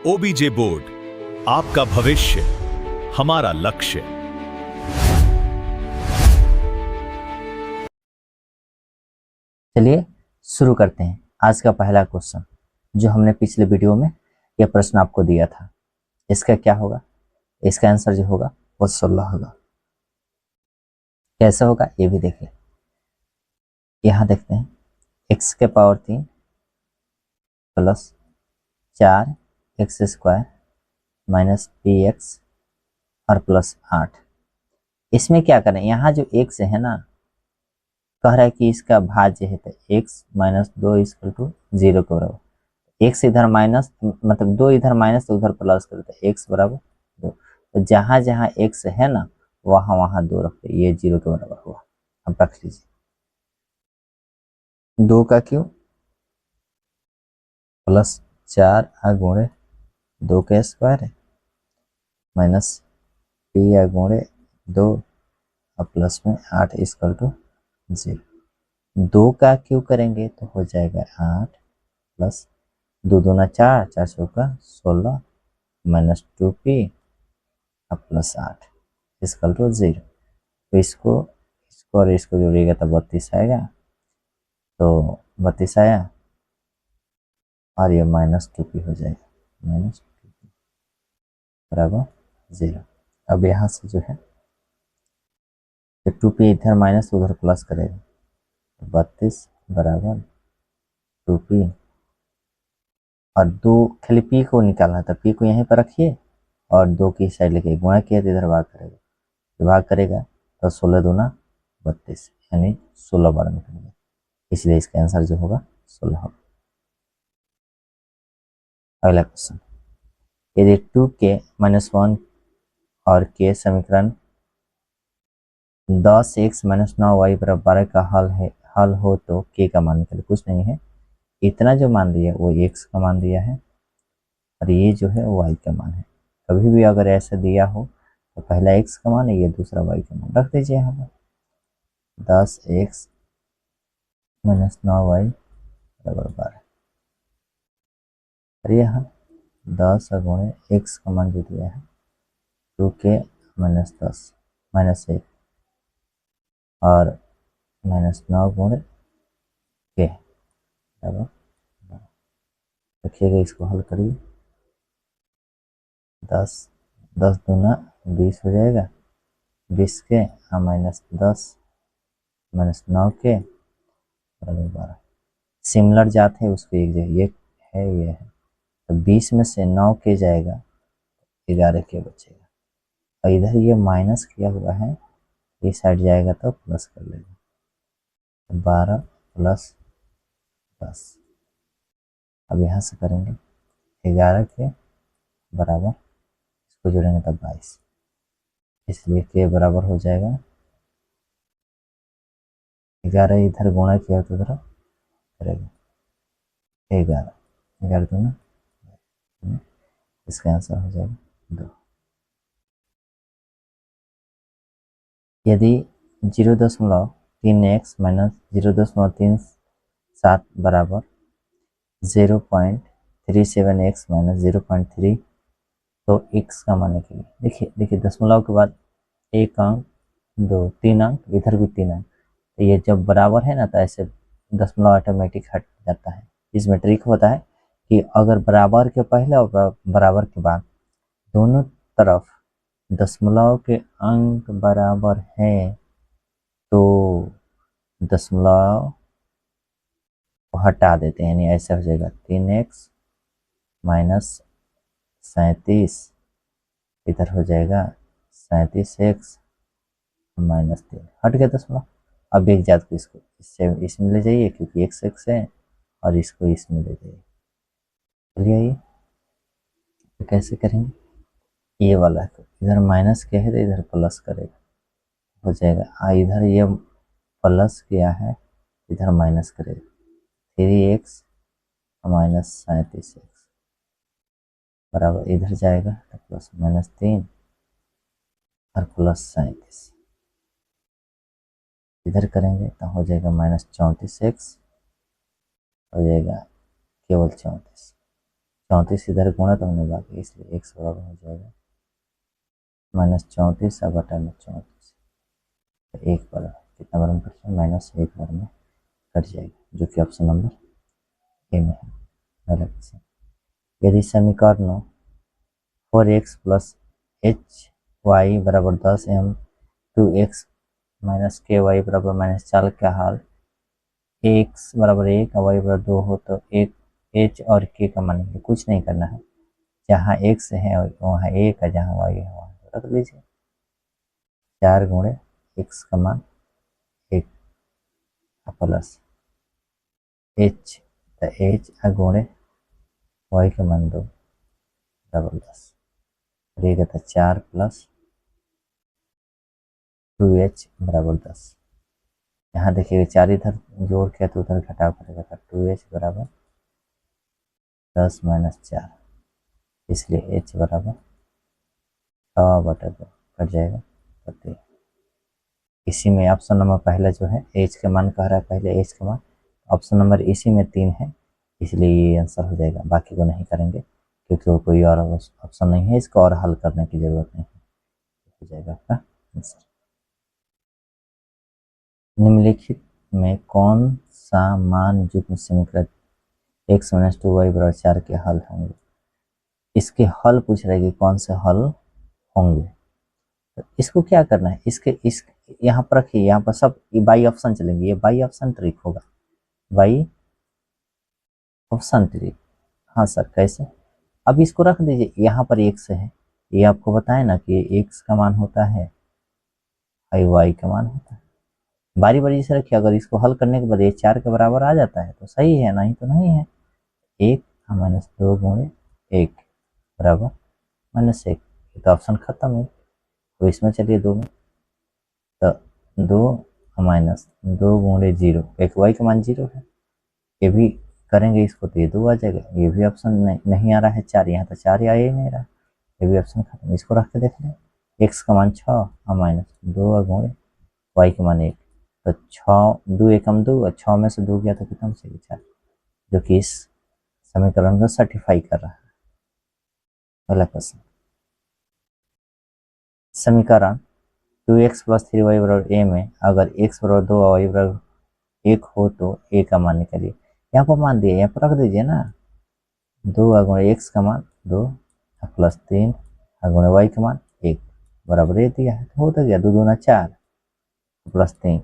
OBJ board, आपका भविष्य हमारा लक्ष्य। चलिए शुरू करते हैं। आज का पहला क्वेश्चन जो हमने पिछले वीडियो में यह प्रश्न आपको दिया था, इसका क्या होगा? इसका आंसर जो होगा वो 16 होगा। कैसे होगा ये भी देखिए। यहाँ देखते हैं, x के power 3 plus 4 x square minus P x और प्लस 8। इसमें क्या करें? यहाँ जो x है ना, कह रहा है कि इसका भाज्य है, तो x माइनस 2 इक्वल टू 0 के बराबर। x इधर माइनस, मतलब 2 इधर माइनस तो उधर प्लस करते हैं, x बराबर 2। तो जहाँ जहाँ x है ना, वहाँ वहाँ 2 रखते, ये 0 के बराबर हुआ। अब रख लीजिए 2 का क्यूब प्लस 4 गुणे 2 का स्क्वायर है माइनस पी गुणे 2 और प्लस में 8 इक्वल टू 0। 2 का क्यूब करेंगे तो हो जाएगा 8 प्लस 2 दूना 4, 4 चौका 16 माइनस 2p और प्लस 8 इक्वल टू 0। तो इसको और इसको जोड़िएगा तो 32 आएगा। तो 32 आया और ये माइनस 2p हो जाएगा, माइनस 2p बराबर 0। अब यहाँ से जो है 2p इधर माइनस उधर प्लस करेगा, 32 बराबर 2p और 2 खाली p को निकालना था, p को यहीं पर रखिए और 2 की साइड लेके गुणा किया तो इधर भाग करेगा, भाग करेगा तो 16 दूना 32 यानी 16 बार निकलेगा। इसलिए इसका आंसर जो होगा 16 होगा। अगला क्वेश्चन, यदि 2k माइनस 1 और k समीकरण 10x माइनस 9y बराबर 12 का हल हो तो k का मान निकले। कुछ नहीं है, इतना जो मान दिया वो x का मान दिया है और ये जो है y का मान है। कभी भी अगर ऐसा दिया हो तो पहला x का मान है, ये दूसरा y का मान रख दीजिए यहाँ पर। 10x माइनस 9y बराबर 12 और यहाँ 10 गुणे x का मान जो दिया है 2k माइनस 10 माइनस 1 और माइनस 9 गुणे k बराबर। रखिएगा, इसको हल करिए। 10 10 दूना 20 हो जाएगा, 20 के माइनस 10 माइनस 9 के बराबर 12। सिमिलर जात है उसको एक जगह, ये है ये है, तो 20 में से 9 के जाएगा 11 के बचेगा और इधर ये माइनस किया हुआ है, ये साइड जाएगा तो प्लस कर लेगा, 12 प्लस 10। अब यहाँ से करेंगे 11 के बराबर, इसको जोड़ेंगे तब 22, इसलिए के बराबर हो जाएगा 11। इधर गुणा किया तो इधर करेगा 11, 11 दूना, इसका आंसर हो जाएगा 2। यदि 0.3x माइनस 0.37 बराबर 0.37x माइनस 0.3, तो x का मान निकलिए। देखिए दशमलव के बाद एक अंक, 2 3 अंक, इधर भी 3 अंक, तो ये जब बराबर है ना तो ऐसे दशमलव ऑटोमेटिक हट जाता है। इसमें ट्रिक होता है कि अगर बराबर के पहले और बराबर के बाद दोनों तरफ दशमलव के अंक बराबर हैं तो दशमलव को हटा देते हैं, यानी ऐसा हो जाएगा 3x माइनस 37, इधर हो जाएगा 37x माइनस 3, हट गया दशमलव। अब एक जात को इसको इससे इसमें ले जाइए क्योंकि x x है और इसको इसमें ले जाइए। चलिए आइए तो कैसे करेंगे, ये वाला को इधर माइनस किया है तो इधर प्लस करेगा, हो जाएगा इधर ये प्लस किया है इधर माइनस करेगा, 3x माइनस 37x बराबर इधर जाएगा तो प्लस माइनस 3 और प्लस 37, इधर करेंगे तो हो जाएगा माइनस 34x, हो जाएगा केवल 34, 34 इधर गुणा तो होने बाकी, इसलिए x बराबर हो जाएगा -34 बटा में 34, तो 1 बराबर कितना बार में कट जाएगा, -1 बार में कट जाएगा, जो कि ऑप्शन नंबर ए में है। अगला क्वेश्चन, यदि समीकरणों 4x प्लस एच वाई बराबर 10 एवं 2x माइनस के वाई बराबर -4 का हल x बराबर 1 और y बराबर 2 हो तो एक h और k का मान निकालिए। कुछ नहीं करना है, जहाँ x है वहाँ 1 है, जहाँ y है वहाँ रख लीजिए। 4 गुणे x का मान 1 प्लस h, तो h गुणे y का मान 2 बराबर 10, रहेगा तो 4 प्लस 2h बराबर 10। यहाँ देखिएगा 4 इधर जोड़ के तो उधर घटाव करेगा, तो 2h बराबर 10 माइनस 4, इसलिए h बराबर 6/2 कट जाएगा 30। इसी में ऑप्शन नंबर पहला जो है h का मान कह रहा है, पहले h का मान, ऑप्शन नंबर इसी में 3 है, इसलिए ये आंसर हो जाएगा। बाकी को नहीं करेंगे क्योंकि वो कोई और ऑप्शन नहीं है, इसको और हल करने की जरूरत नहीं है, हो जाएगा आपका आंसर। निम्नलिखित में कौन सा मान युग्म समीकरण x - 2y बराबर 4 के हल होंगे? इसके हल पूछ रहे कि कौन से हल होंगे, तो इसको क्या करना है, इस यहाँ पर रखिए, यहाँ पर सब बाई ऑप्शन चलेंगे, ये बाई ऑप्शन ट्रिक होगा, बाई ऑप्शन ट्रिक। हाँ सर कैसे, अब इसको रख दीजिए, यहाँ पर x है, ये आपको बताए ना कि x का मान होता है y का मान होता है, बारी बारी से रखिए। अगर इसको हल करने के बाद ये 4 के बराबर आ जाता है तो सही है, नहीं तो नहीं है। 1 माइनस 2 गुणे 1 बराबर -1, तो ऑप्शन खत्म है, तो इसमें चलिए 2 में, तो 2 माइनस 2 गुणे 0, एक y का मान 0 है, ये भी करेंगे इसको तो ये 2 आ जाएगा, ये भी ऑप्शन नहीं आ रहा है 4, यहाँ तो 4 आ ही नहीं रहा, ये भी ऑप्शन खत्म। इसको रख के देख लें, x का मान 6 और माइनस 2 गुणे y का मान 1, तो 6 2 एकम 2 और 6 में से 2 गया तो कितना बचेगा 4, जो कि इस समीकरण को सर्टिफाई कर रहा है। अगला क्वेश्चन, समीकरण 2x प्लस 3y बराबर a में अगर x बराबर 2 और y बराबर 1 हो तो a का मान निकालिए। यहाँ पर मान दिए, यहाँ पर रख दीजिए ना, 2 गुणे x का मान 2 प्लस 3 गुणे y का मान 1 बराबर ये दिया है, तो होता गया 2 दूना 4 प्लस 3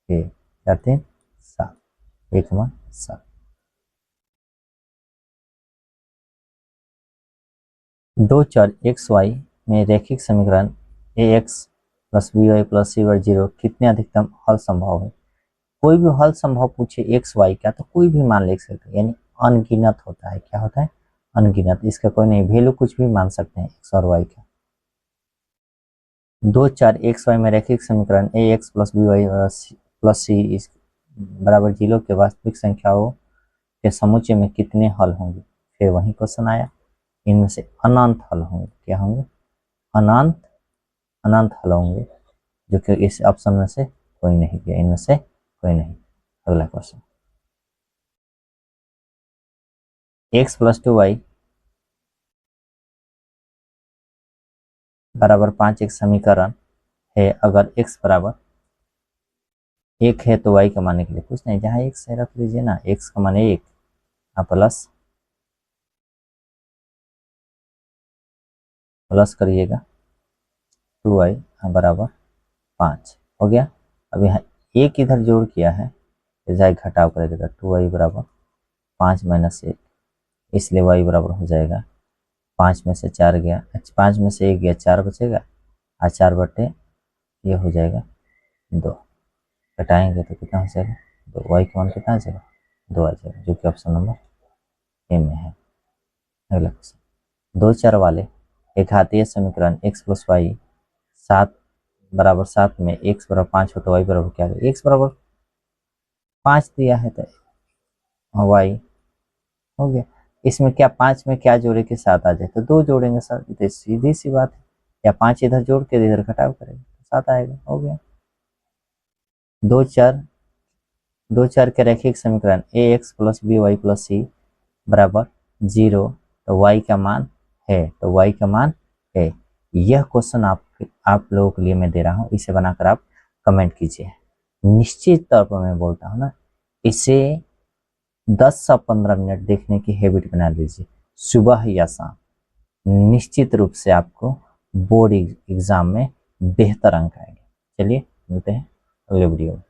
4 3 7, 1 मान 7। दो चर एक्स वाई में रैखिक समीकरण ax plus by plus c बराबर 0 कितने अधिकतम हल संभव है? कोई भी हल संभव पूछे एक्स वाई का तो कोई भी मान लिख सकते हैं, यानी अनगिनत होता है। क्या होता है? अनगिनत, इसका कोई नहीं, वैल्यू कुछ भी मान सकते हैं एक्स और वाई का। दो चार एक्स वाई में रैखिक समीकरण ax plus by plus c बराबर 0 के वास्तविक संख्याओं के समुच्चय में कितने हल होंगे? फिर वही क्वेश्चन आया, इनमें से अनंत हल होंगे। क्या होंगे? अनंत अनंत हल होंगे, जो कि इस ऑप्शन में से कोई नहीं किया, इनमें से कोई नहीं। अगला क्वेश्चन, x प्लस 2y बराबर 5 एक समीकरण है। अगर x बराबर 1 है तो y का मान के लिए कुछ नहीं, जहाँ x है रख लीजिए ना, x का मान 1 प्लस करिएगा 2y बराबर 5 हो गया। अब यहाँ एक इधर जोड़ किया है, जाए घटाव करेगा तो 2y बराबर 5 माइनस 1, इसलिए y बराबर हो जाएगा 5 में से 4 गया, 5 में से 1 गया, 4 बचेगा, और 4 बटे ये हो जाएगा 2, घटाएंगे तो कितना हो जाएगा 2, y का मान कितना आ जाएगा 2 आ जाएगा, जो कि ऑप्शन नंबर ए में है। अगला क्वेश्चन, दो चर वाले एक घातीय समीकरण x प्लस वाई 7 बराबर 7 में x बराबर 5 हो तो y बराबर क्या है? x बराबर 5 दिया है तो y हो गया। इसमें क्या 5 में क्या जोड़े के 7 आ जाए तो 2 जोड़ेंगे सर, तो सीधी सी बात है, या 5 इधर जोड़ के इधर घटाव करेंगे तो 7 आएगा, हो गया। दो चर के रैखिक समीकरण ax plus by plus c बराबर 0 तो y का मान है, तो y का मान है। यह क्वेश्चन आप लोगों के लिए मैं दे रहा हूँ, इसे बनाकर आप कमेंट कीजिए। निश्चित तौर पर मैं बोलता हूँ ना, इसे 10 से 15 मिनट देखने की हैबिट बना लीजिए, सुबह या शाम। निश्चित रूप से आपको बोर्ड एग्जाम में बेहतर अंक आएंगे। चलिए मिलते हैं अगले वीडियो में।